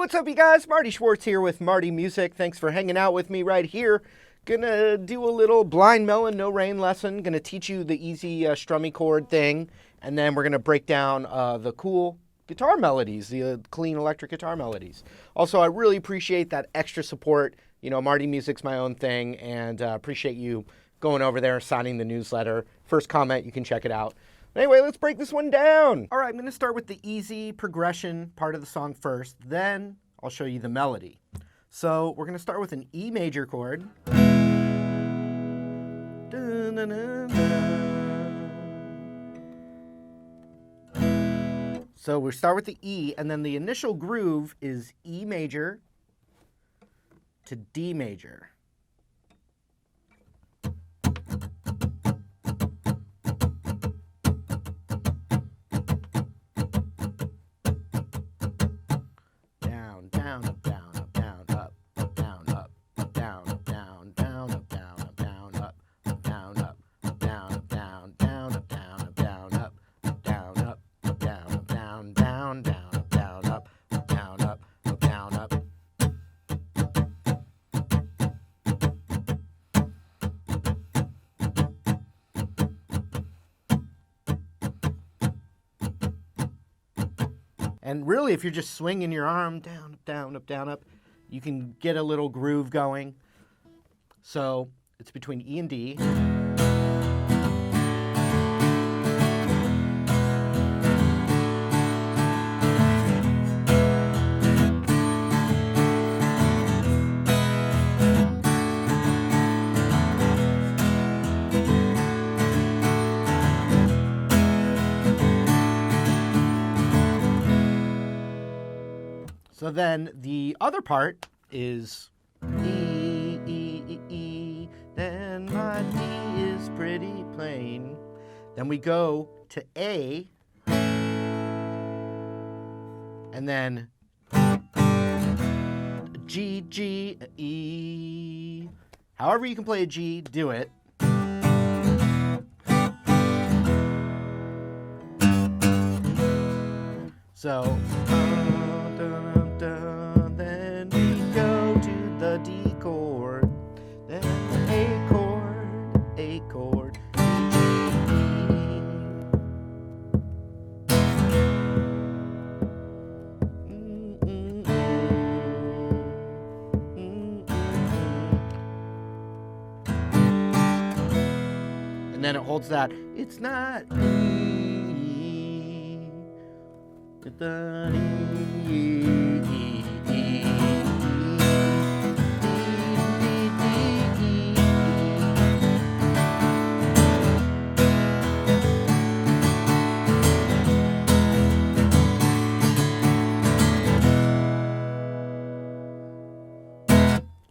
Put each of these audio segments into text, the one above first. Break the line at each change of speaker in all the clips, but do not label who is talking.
what's up, you guys? Marty Schwartz here with Marty Music. Thanks for hanging out with me right here. Gonna do a little blind melon, no rain lesson. Gonna teach you the easy strummy chord thing, and then we're gonna break down the cool guitar melodies, the clean electric guitar melodies. Also, I really appreciate that extra support. You know, Marty Music's my own thing, and appreciate you going over there, signing the newsletter. First comment, you can check it out. Anyway, let's break this one down. All right, I'm going to start with the easy progression part of the song first. Then I'll show you the melody. So we're going to start with an E major chord. So we start with the E, and then the initial groove is E major to D major. And really, if you're just swinging your arm down, up, down, up, down, up, you can get a little groove going. So it's between E and D. So then the other part is E, E, E, E, then my D is pretty plain. Then we go to A, and then G, G, E. However you can play a G, do it. So then we go to the D chord, then the A chord, G, and then it holds that. It's not E, it's an E.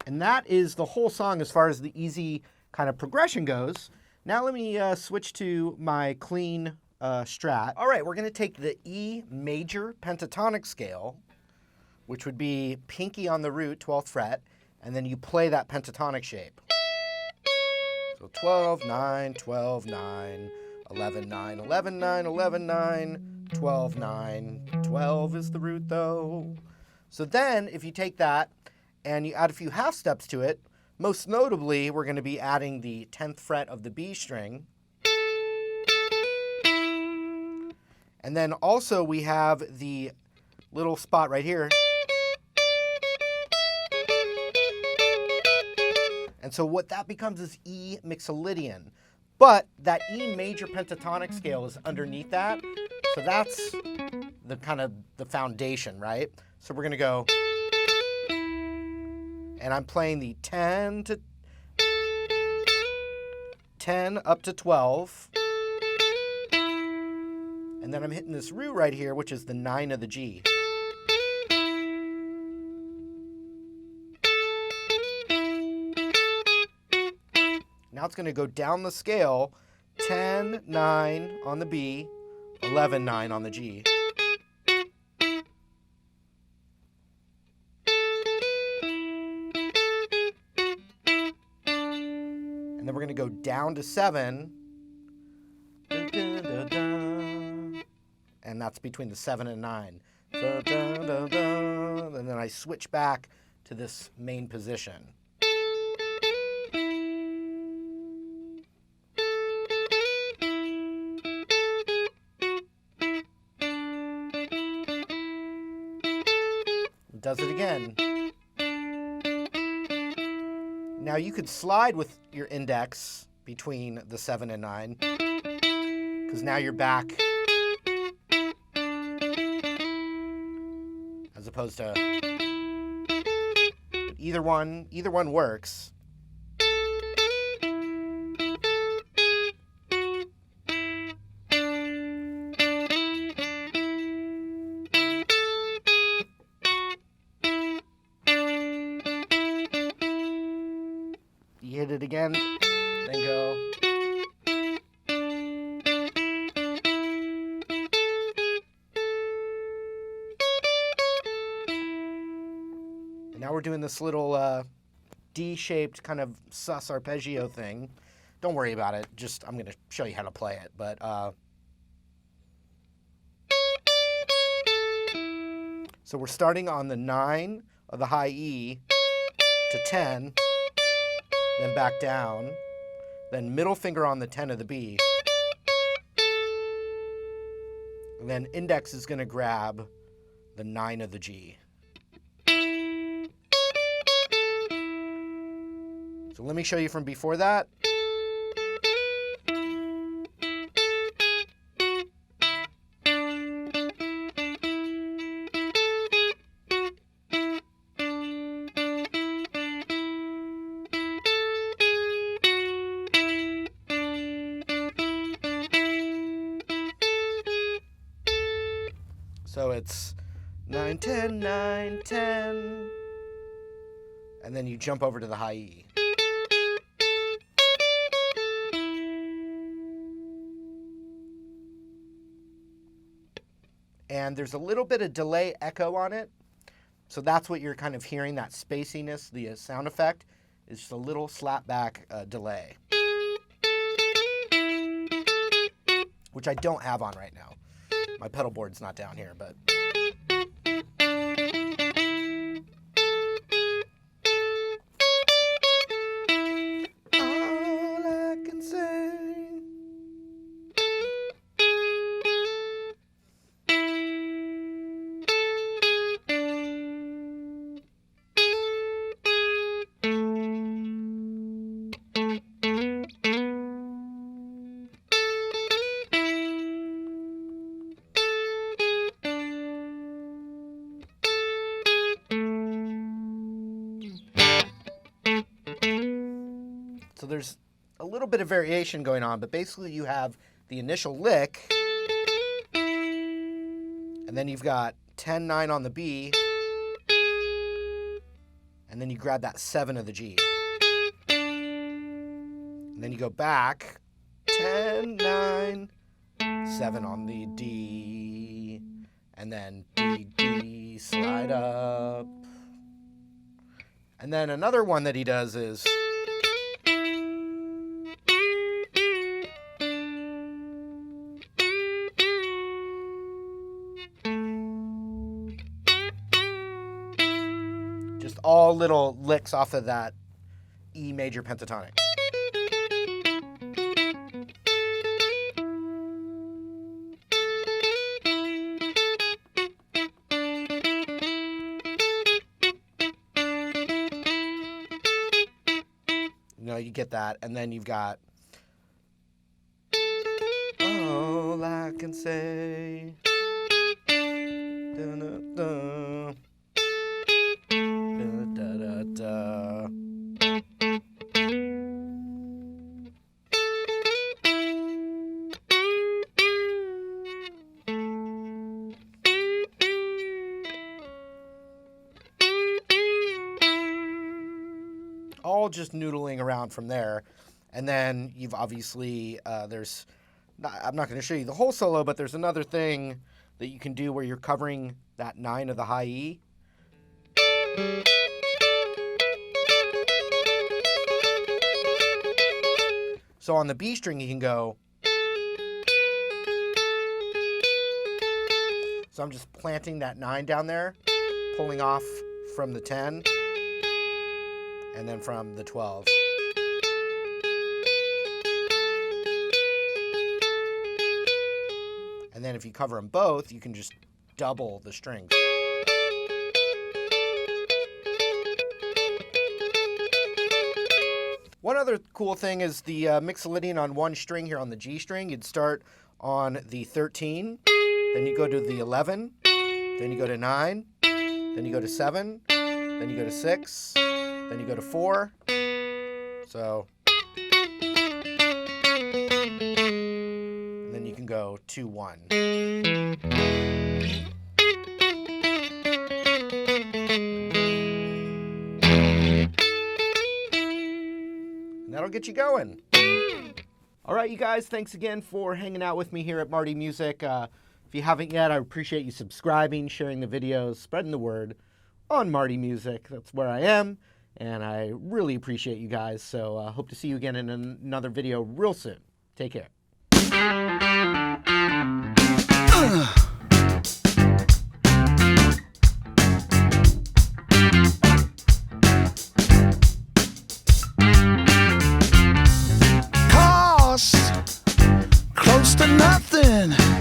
And that is the whole song as far as the easy kind of progression goes. Now let me switch to my clean strat. All right, we're going to take the E major pentatonic scale, which would be pinky on the root, 12th fret, and then you play that pentatonic shape. So 12, 9, 12, 9, 11, 9, 11, 9, 11, 9, 12, 9. 12 is the root though. So then if you take that and you add a few half steps to it, most notably we're going to be adding the 10th fret of the B string. And then also we have the little spot right here. And so what that becomes is E mixolydian. But that E major pentatonic scale is underneath that. So that's the kind of the foundation, right? So we're going to go, and I'm playing the 10 up to 12. And then I'm hitting this root right here, which is the 9 of the G. Now it's going to go down the scale, 10, 9 on the B, 11, 9 on the G. And then we're going to go down to 7. And that's between the 7 and 9. So, dun, dun, dun, and then I switch back to this main position. It does it again. Now you could slide with your index between the 7 and 9, because now you're back, as opposed to either one works. You hit it again, then go. And now we're doing this little D-shaped kind of sus arpeggio thing. Don't worry about it. Just, I'm going to show you how to play it. But so we're starting on the 9 of the high E to 10, then back down, then middle finger on the 10 of the B, and then index is going to grab the 9 of the G. So let me show you from before that. So it's 9, 10, 9, 10, and then you jump over to the high E. And there's a little bit of delay echo on it, so that's what you're kind of hearing, that spaciness, the sound effect, is just a little slapback delay, which I don't have on right now. My pedal board's not down here, but... all I can say... So there's a little bit of variation going on, but basically you have the initial lick, and then you've got 10, 9 on the B, and then you grab that 7 of the G. And then you go back, 10, 9, 7 on the D, and then D, D, slide up. And then another one that he does is... just all little licks off of that E major pentatonic. You know, you get that, and then you've got all I can say. Da-da-da. Da-da-da-da. All just noodling around from there. And then you've obviously, I'm not going to show you the whole solo, but there's another thing that you can do where you're covering that 9 of the high E. So on the B string, you can go. So So I'm just planting that 9 down there, pulling off from the 10, and then from the 12. And then if you cover them both, you can just double the strings. One other cool thing is the mixolydian on one string here on the G string. You'd start on the 13, then you go to the 11, then you go to 9, then you go to 7, then you go to 6, then you go to 4. So, and then you can go 2, 1. And that'll get you going. All right, you guys, thanks again for hanging out with me here at Marty Music. If you haven't yet, I appreciate you subscribing, sharing the videos, spreading the word on Marty Music. That's where I am, and I really appreciate you guys. So I hope to see you again in another video real soon. Take care.
Close to nothing.